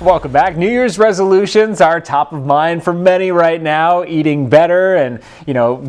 Welcome back. New Year's resolutions are top of mind for many right now, eating better and,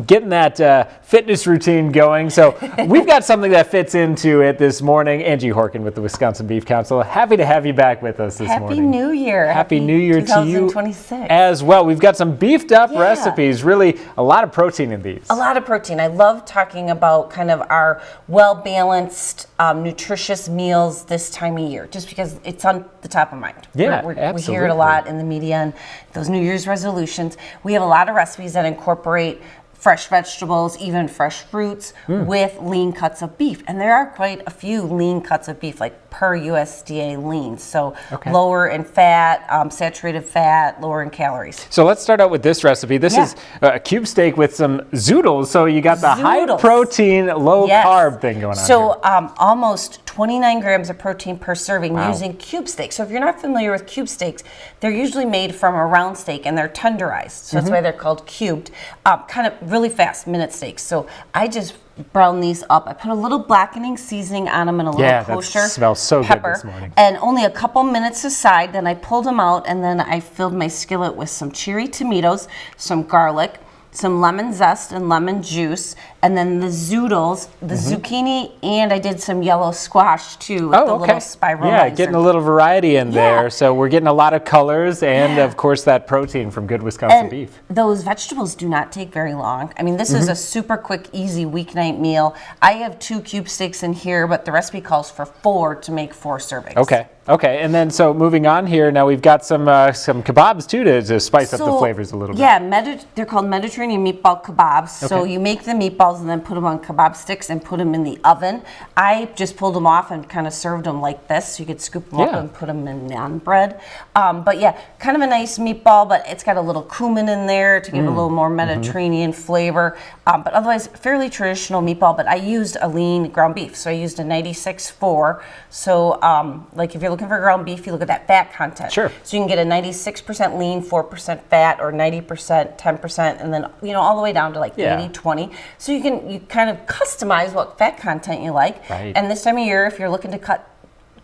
getting that fitness routine going. So we've got something that fits into it this morning. Angie Horkin with the Wisconsin Beef Council. Happy to have you back with us this morning. Happy New Year. Happy New Year to you 2026. as well. We've got some beefed up recipes, really a lot of protein in these. A lot of protein. I love talking about kind of our well-balanced, nutritious meals this time of year, just because it's on the top of mind. Yeah, we absolutely. hear it a lot in the media and those New Year's resolutions. We have a lot of recipes that incorporate fresh vegetables, even fresh fruits, with lean cuts of beef. And there are quite a few lean cuts of beef, like per USDA lean. So lower in fat, saturated fat, lower in calories. So let's start out with this recipe. This is a cube steak with some zoodles. So you got the high protein, low carb thing going on. So almost 29 grams of protein per serving using cube steak. So if you're not familiar with cube steaks, they're usually made from a round steak and they're tenderized. So that's why they're called cubed. Kind of really fast minute steaks. So I just brown these up. I put a little blackening seasoning on them and a little kosher that smells so pepper, good this morning. And only a couple minutes aside. Then I pulled them out and then I filled my skillet with some cherry tomatoes, some garlic, some lemon zest and lemon juice, and then the zoodles, the zucchini, and I did some yellow squash too with the little spiral. Yeah, getting a little variety in there. So we're getting a lot of colors and of course that protein from good Wisconsin beef. Those vegetables do not take very long. I mean, this is a super quick, easy weeknight meal. I have 2 cube steaks in here, but the recipe calls for 4 to make 4 servings. Okay, and then so moving on here, now we've got some kabobs too to spice up the flavors a little bit. Yeah, they're called Mediterranean meatball kabobs. So you make the meatballs and then put them on kebab sticks and put them in the oven. I just pulled them off and kind of served them like this. So you could scoop them up and put them in naan bread. But yeah, kind of a nice meatball, but it's got a little cumin in there to give a little more Mediterranean flavor. But otherwise, fairly traditional meatball, but I used a lean ground beef. So I used a 96.4. So like if you're looking for ground beef, you look at that fat content. Sure. So you can get a 96% lean, 4% fat, or 90%, 10%, and then all the way down to like 80-20. So you kind of customize what fat content you like. Right. And this time of year, if you're looking to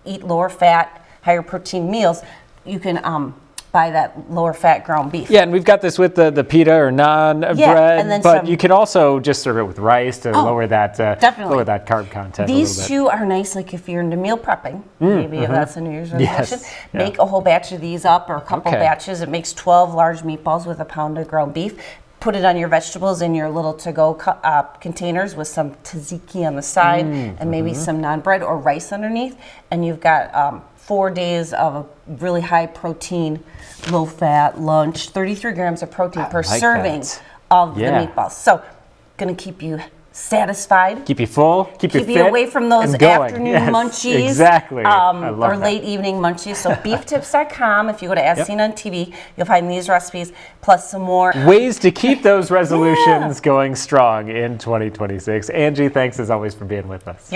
eat lower fat, higher protein meals, you can buy that lower fat ground beef. Yeah, and we've got this with the pita or naan bread, and then but you can also just serve it with rice to lower that carb content. These two are nice, like if you're into meal prepping, maybe if that's a New Year's resolution. Make a whole batch of these up or a couple batches. It makes 12 large meatballs with a pound of ground beef. Put it on your vegetables in your little to-go containers with some tzatziki on the side and maybe some naan bread or rice underneath, and you've got 4 days of a really high protein, low fat lunch, 33 grams of protein per serving of the meatballs. So gonna keep you satisfied. Keep you full, keep you fit, away from those afternoon munchies. Exactly. Or late evening munchies. So beeftips.com, if you go to As Seen on TV, you'll find these recipes plus some more. Ways to keep those resolutions going strong in 2026. Angie, thanks as always for being with us.